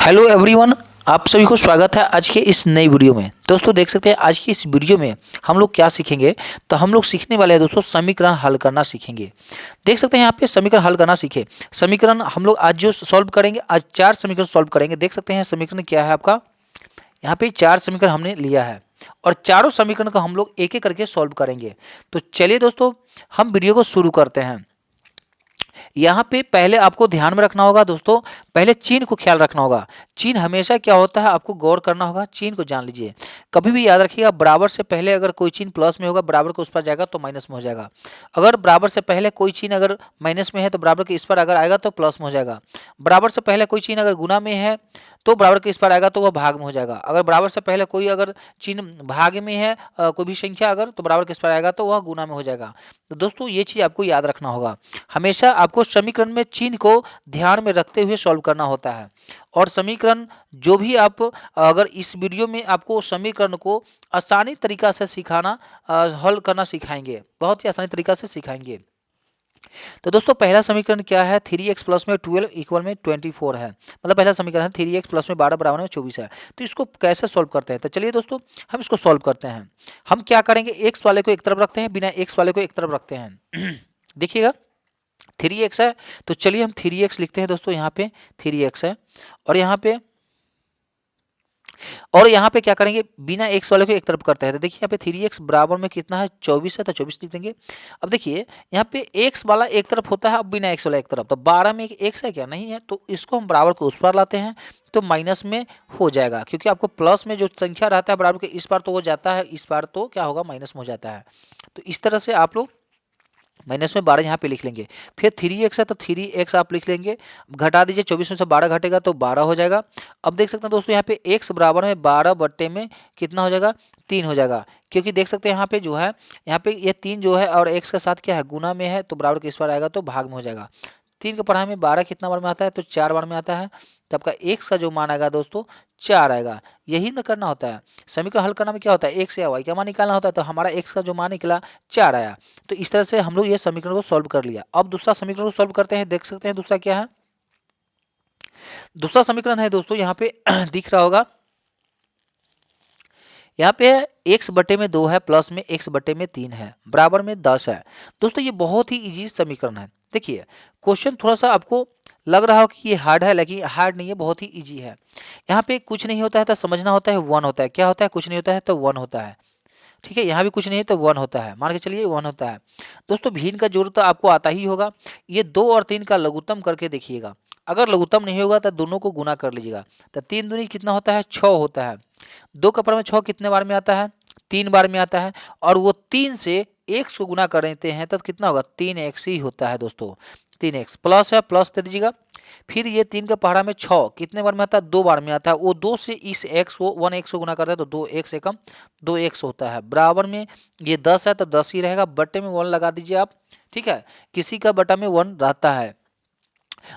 Hello everyone, आप सभी को स्वागत है आज के इस नई वीडियो में। दोस्तों देख सकते हैं आज की इस वीडियो में हम लोग क्या सीखेंगे। तो हम लोग सीखने वाले हैं दोस्तों समीकरण हल करना सीखेंगे। देख सकते हैं यहाँ पे समीकरण हल करना सीखे। समीकरण हम लोग आज जो सॉल्व करेंगे, आज 4 समीकरण सॉल्व करेंगे। देख सकते हैं समीकरण क्या है आपका, यहाँ पे 4 समीकरण हमने लिया है और चारों समीकरण को हम लोग एक एक करके सॉल्व करेंगे। तो चलिए दोस्तों हम वीडियो को शुरू करते हैं। यहाँ पे पहले आपको ध्यान में रखना होगा दोस्तों, पहले चिन्ह को ख्याल रखना होगा। चिन्ह हमेशा क्या होता है आपको गौर करना होगा, चिन्ह को जान लीजिए। कभी भी याद रखिएगा, बराबर से पहले अगर कोई चिन्ह प्लस में होगा, बराबर के उस पर जाएगा तो माइनस में हो जाएगा। अगर बराबर से पहले कोई चिन्ह अगर माइनस में है तो बराबर के इस पर अगर आएगा तो प्लस में हो जाएगा। बराबर से पहले कोई चिन्ह अगर गुना में है तो बराबर के इस पर आएगा तो वह भाग में हो जाएगा। अगर बराबर से पहले कोई अगर चिन्ह भाग में है, कोई भी संख्या अगर, तो बराबर के इस पर आएगा तो वह गुना में हो जाएगा। तो दोस्तों ये चीज़ आपको याद रखना होगा। हमेशा आपको समीकरण में चिन्ह को ध्यान में रखते हुए सॉल्व करना होता है। और समीकरण जो भी आप अगर इस वीडियो में आपको समीकरण को आसानी तरीका से सिखाना, हल करना सिखाएंगे, बहुत ही आसानी तरीका से सिखाएंगे। तो दोस्तों पहला समीकरण क्या है, 3x प्लस में 12 इक्वल में 24 है। मतलब पहला समीकरण है 3x प्लस में 12 बराबर में 24 है। तो इसको कैसे सॉल्व करते हैं, तो चलिए दोस्तों हम इसको सॉल्व करते हैं। हम क्या करेंगे, x वाले को एक तरफ रखते हैं, बिना x वाले को एक तरफ रखते हैं। देखिएगा 3x है तो चलिए हम 3x लिखते हैं दोस्तों। यहाँ पे 3x है और यहाँ पे क्या करेंगे, बिना x वाले को एक तरफ करते हैं। तो देखिए यहाँ पे 3x बराबर में कितना है, 24 है, तो 24 लिख देंगे। अब देखिए यहाँ पे x वाला एक तरफ होता है, अब बिना x वाला एक तरफ, तो 12 में एक x है क्या, नहीं है, तो इसको हम बराबर को उस पार लाते हैं तो माइनस में हो जाएगा। क्योंकि आपको प्लस में जो संख्या रहता है बराबर के इस पार तो वो जाता है, इस पार तो क्या होगा, माइनस में हो जाता है। तो इस तरह से आप लोग माइनस में 12 यहाँ पे लिख लेंगे। फिर 3x है तो 3x आप लिख लेंगे, घटा दीजिए, 24 में से 12 घटेगा तो 12 हो जाएगा। अब देख सकते हैं दोस्तों यहाँ पे x बराबर में 12 बट्टे में कितना हो जाएगा, 3 हो जाएगा। क्योंकि देख सकते हैं यहाँ पे जो है, यहाँ पे ये 3 जो है और x के साथ क्या है, गुना में है, तो बराबर के इस पर आएगा तो भाग में हो जाएगा। 3 के पढ़ाई में 12 कितना बार में आता है, तो 4 बार में आता है। तो आपका x का जो मान आएगा दोस्तों 4 आएगा। यही न करना होता है, समीकरण हल करना में क्या होता है, x या y का मान निकालना होता है। तो हमारा x का जो मान निकला 4 आया। तो इस तरह से हम लोग ये समीकरण को सॉल्व कर लिया। अब दूसरा समीकरण को सॉल्व करते हैं। देख सकते हैं दूसरा क्या है, दूसरा समीकरण है दोस्तों यहाँ पे दिख रहा होगा, यहाँ पे x बटे में 2 है, प्लस में x बटे में 3 है, बराबर में 10 है। दोस्तों ये बहुत ही इजी समीकरण है। देखिए क्वेश्चन थोड़ा सा आपको लग रहा हो कि ये हार्ड है, लेकिन हार्ड नहीं है, बहुत ही इजी है। यहाँ पे कुछ नहीं होता है तो समझना होता है, 1 होता है। क्या होता है, कुछ नहीं होता है तो 1 होता है। ठीक है, यहाँ भी कुछ नहीं है तो 1 होता है, मान के चलिए 1 होता है। दोस्तों भिन्न का जोड़ तो आपको आता ही होगा। ये 2 और 3 का लघुत्तम करके देखिएगा। अगर लघुत्तम नहीं होगा तो दोनों को गुना कर लीजिएगा। तो 3 दूनी कितना होता है, 6 होता है। 2 का पढ़ में 6 कितने बार में आता है, 3 बार में आता है। और वो 3 से x को गुना कर देते हैं तो कितना होगा, 3x ही होता है दोस्तों। 3x प्लस है, प्लस दे दीजिएगा। फिर ये 3 का पहाड़ा में 6 कितने बार में आता है, 2 बार में आता है। वो 2 से इस x को 1x को गुना करता है तो 2x एकम 2x होता है। बराबर में ये 10 है तो 10 ही रहेगा, बट्टे में 1 लगा दीजिए आप। ठीक है, किसी का बटा में 1 रहता है।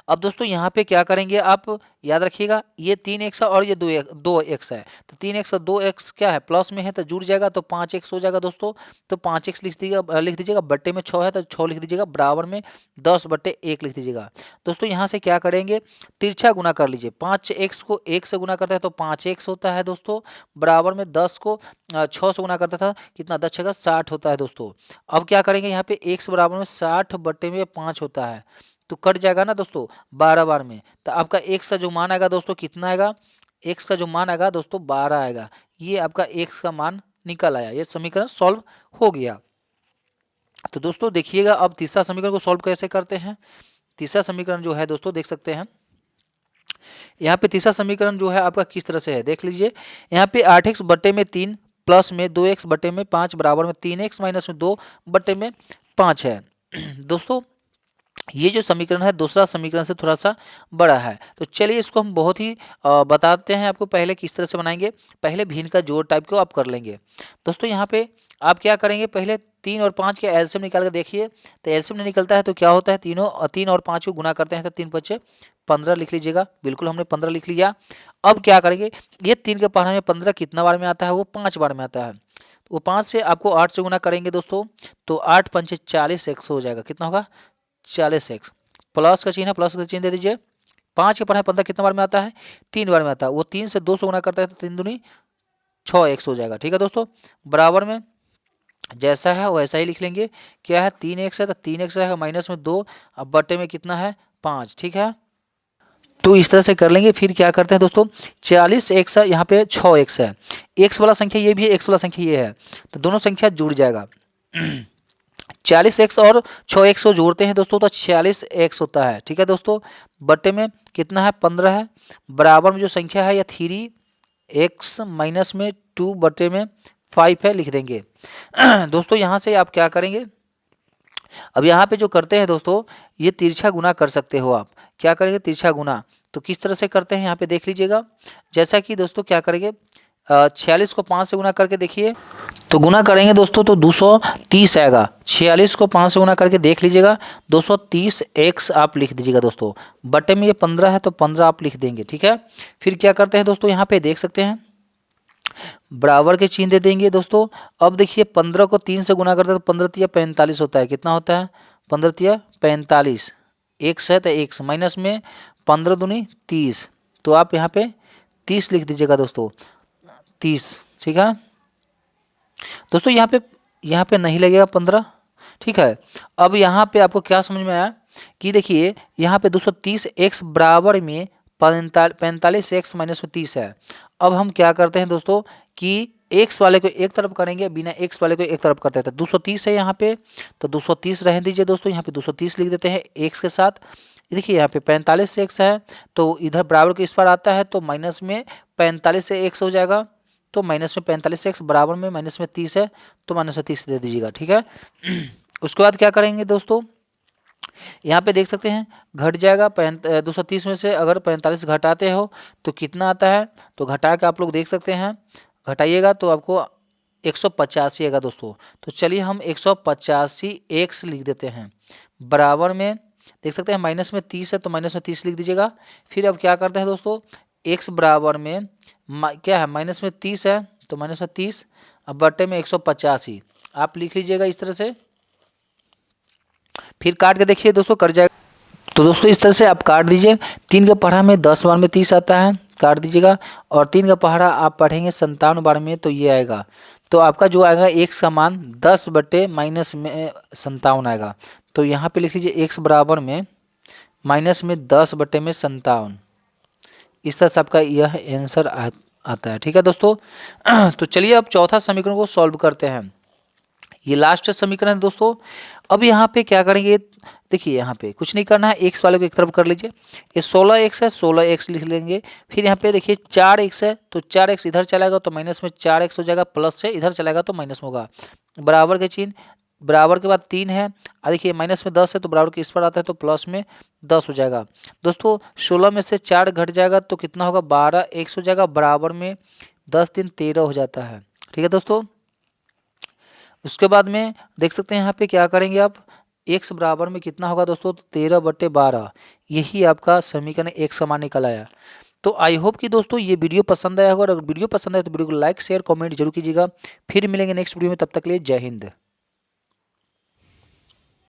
अब दोस्तों यहाँ पे क्या करेंगे, आप याद रखिएगा, ये 3x है और ये 2x है। तो 3x और 2x क्या है, प्लस में है तो जुड़ जाएगा तो 5x हो जाएगा दोस्तों। तो 5x लिख दीजिएगा, बट्टे में 6 है तो 6 लिख दीजिएगा, बराबर में 10 बट्टे 1 लिख दीजिएगा। दोस्तों यहाँ से क्या करेंगे, तिरछा गुना कर लीजिए। 5x को 1 से गुना करता है तो 5x होता है दोस्तों, बराबर में 10 को 6 से गुना करता था, कितना 10 छः 60 होता है दोस्तों। अब क्या करेंगे, यहाँ पे x बराबर में 60 बट्टे में 5 होता है, तो कट जाएगा ना दोस्तों 12 बार में। तो आपका x का जो मान आएगा दोस्तों कितना आएगा, x का जो मान आएगा दोस्तों 12 आएगा। ये आपका x का मान निकल आया, ये समीकरण सॉल्व हो गया। तो दोस्तों देखिएगा अब तीसरा समीकरण को सॉल्व कैसे करते हैं। तीसरा समीकरण जो है दोस्तों देख सकते हैं, यहाँ पे तीसरा समीकरण जो है आपका किस तरह से है, देख लीजिए। यहाँ पे 8x बट्टे में 3 प्लस में 2x बट्टे में 5 बराबर में 3x माइनस में 2 बट्टे में 5 है। दोस्तों ये जो समीकरण है दूसरा समीकरण से थोड़ा सा बड़ा है। तो चलिए इसको हम बहुत ही बताते हैं आपको, पहले किस तरह से बनाएंगे। पहले भिन्न का जोड़ टाइप को आप कर लेंगे। दोस्तों यहाँ पे आप क्या करेंगे, पहले 3 और 5 के एलसीएम निकाल कर देखिए। तो एलसीएम नहीं निकलता है तो क्या होता है, 3 और 5 को गुना करते हैं तो 3 बचे 15 लिख लीजिएगा। बिल्कुल हमने 15 लिख लिया। अब क्या करेंगे, ये 3 के पढ़ा में 15 कितना बार में आता है, वो 5 बार में आता है। तो वो 5 से आपको 8 से गुना करेंगे दोस्तों, तो 8 पंचे 40 x हो जाएगा, कितना होगा 40x। प्लस का चिन्ह है, प्लस का चिन्ह दे दीजिए, 5 के पढ़ा 15 कितना बार में आता है, 3 बार में आता है। वो 3 से 200 गुना करता है तो 3 दूनी 6 एक्स हो जाएगा। ठीक है दोस्तों, बराबर में जैसा है वैसा ही लिख लेंगे। क्या है, 3 एक्स है तो 3 एक्स रहेगा, माइनस में 2, अब बटे में कितना है 5। ठीक है, तो इस तरह से कर लेंगे। फिर क्या करते हैं दोस्तों, 40 एक्स है, यहाँ पे 6 एक्स है, एक्स वाला संख्या ये भी है, एक्स वाला संख्या ये है, तो दोनों संख्या जुड़ जाएगा। 40 एक्स और 6 एक्स को जोड़ते हैं दोस्तों तो 46 एक्स होता है। ठीक है दोस्तों, बटे में कितना है 15 है, बराबर में जो संख्या है या 3 एक्स माइनस में 2 बटे में 5 है, लिख देंगे। दोस्तों यहाँ से आप क्या करेंगे, अब यहाँ पे जो करते हैं दोस्तों, ये तिरछा गुना कर सकते हो आप। क्या करेंगे, तिरछा गुना, तो किस तरह से करते हैं यहाँ पे देख लीजिएगा। जैसा कि दोस्तों क्या करेंगे, 46 को 5 से गुना करके देखिए, तो गुना करेंगे दोस्तों तो 230 आएगा। 46 को 5 से गुना करके देख लीजिएगा, 230 एक्स आप लिख दीजिएगा दोस्तों। बटे में ये 15 है तो 15 आप लिख देंगे। ठीक है, फिर क्या करते हैं दोस्तों, यहाँ पे देख सकते हैं बराबर के चिन्ह दे देंगे दोस्तों। अब देखिए 15 को 3 से गुना करते हैं तो 15 तिया 45 होता है। कितना होता है, 15 तिया 45, एक्स है तो एक्स माइनस में 15 दूनी 30, तो आप यहाँ पे 30 लिख दीजिएगा दोस्तों, 30। ठीक है दोस्तों, यहाँ पे नहीं लगेगा 15। ठीक है, अब यहाँ पे आपको क्या समझ में आया कि देखिए यहाँ पे 230 एक्स बराबर में 45 एक्स माइनस में 30 है। अब हम क्या करते हैं दोस्तों कि एक्स वाले को एक तरफ करेंगे, बिना एक्स वाले को एक तरफ करते हैं। तो 230 है यहाँ पे, तो 230 रहने दीजिए दोस्तों, यहाँ पे 230 लिख देते हैं एक्स के साथ। देखिए यहाँ पे 45 एक्स है, तो इधर बराबर के इस पर आता है तो माइनस में 45 से एक्स हो जाएगा, तो माइनस में 45 एक्स बराबर में माइनस में 30 है, तो माइनस में 30 दे दीजिएगा। ठीक है, उसके बाद क्या करेंगे दोस्तों, यहाँ पे देख सकते हैं घट जाएगा 230 में से अगर 45 घटाते हो तो कितना आता है, तो घटा के आप लोग देख सकते हैं, घटाइएगा तो आपको 185 आएगा दोस्तों। तो चलिए हम 185 एक्स लिख देते हैं, बराबर में देख सकते हैं माइनस में 30 है तो माइनस में 30 लिख दीजिएगा। फिर अब क्या करते हैं दोस्तों, एक्स बराबर में क्या है, माइनस में 30 है तो माइनस में 30, अब बटे में 185 आप लिख लीजिएगा इस तरह से। फिर काट के देखिए दोस्तों कर जाएगा, तो दोस्तों इस तरह से आप काट दीजिए। 3 का पहाड़ा में 10 बार में 30 आता है, काट दीजिएगा। और 3 का पहाड़ा आप पढ़ेंगे 57 बार में, तो ये आएगा, तो आपका जो आएगा एक्स का मान 10 बटे माइनस में 57 आएगा। तो यहाँ पे लिख लीजिए एक्स बराबर में माइनस में 10 बटे में 57। इस तरह से आपका यह आंसर आता है। ठीक है दोस्तों, तो चलिए अब चौथा समीकरण को सॉल्व करते हैं। ये लास्ट समीकरण है दोस्तों। अब यहाँ पे क्या करेंगे, देखिए यहाँ पे कुछ नहीं करना है, एक्स वाले को एक तरफ कर लीजिए। ये 16 एक्स है, 16 एक्स लिख लेंगे। फिर यहाँ पे देखिए 4 एक्स है, तो 4 एक्स इधर चलाएगा तो माइनस में 4 एक्स हो जाएगा, प्लस से इधर चलाएगा तो माइनस में होगा। बराबर के चिन्ह, बराबर के बाद 3 है, देखिए माइनस में 10 है तो बराबर के इस पर आता है तो प्लस में 10 हो जाएगा। दोस्तों 16 में से 4 घट जाएगा तो कितना होगा, 12 एक्स हो जाएगा, बराबर में 10 3 13 हो जाता है। ठीक है दोस्तों, उसके बाद में देख सकते हैं यहाँ पे क्या करेंगे आप, एक्स बराबर में कितना होगा दोस्तों, 13 बटे 12, यही आपका समीकरण एक समान निकल आया। तो आई होप कि दोस्तों ये वीडियो पसंद आया होगा, अगर वीडियो पसंद आया तो वीडियो को लाइक शेयर कमेंट जरूर कीजिएगा। फिर मिलेंगे नेक्स्ट वीडियो में, तब तक के लिए जय हिंद।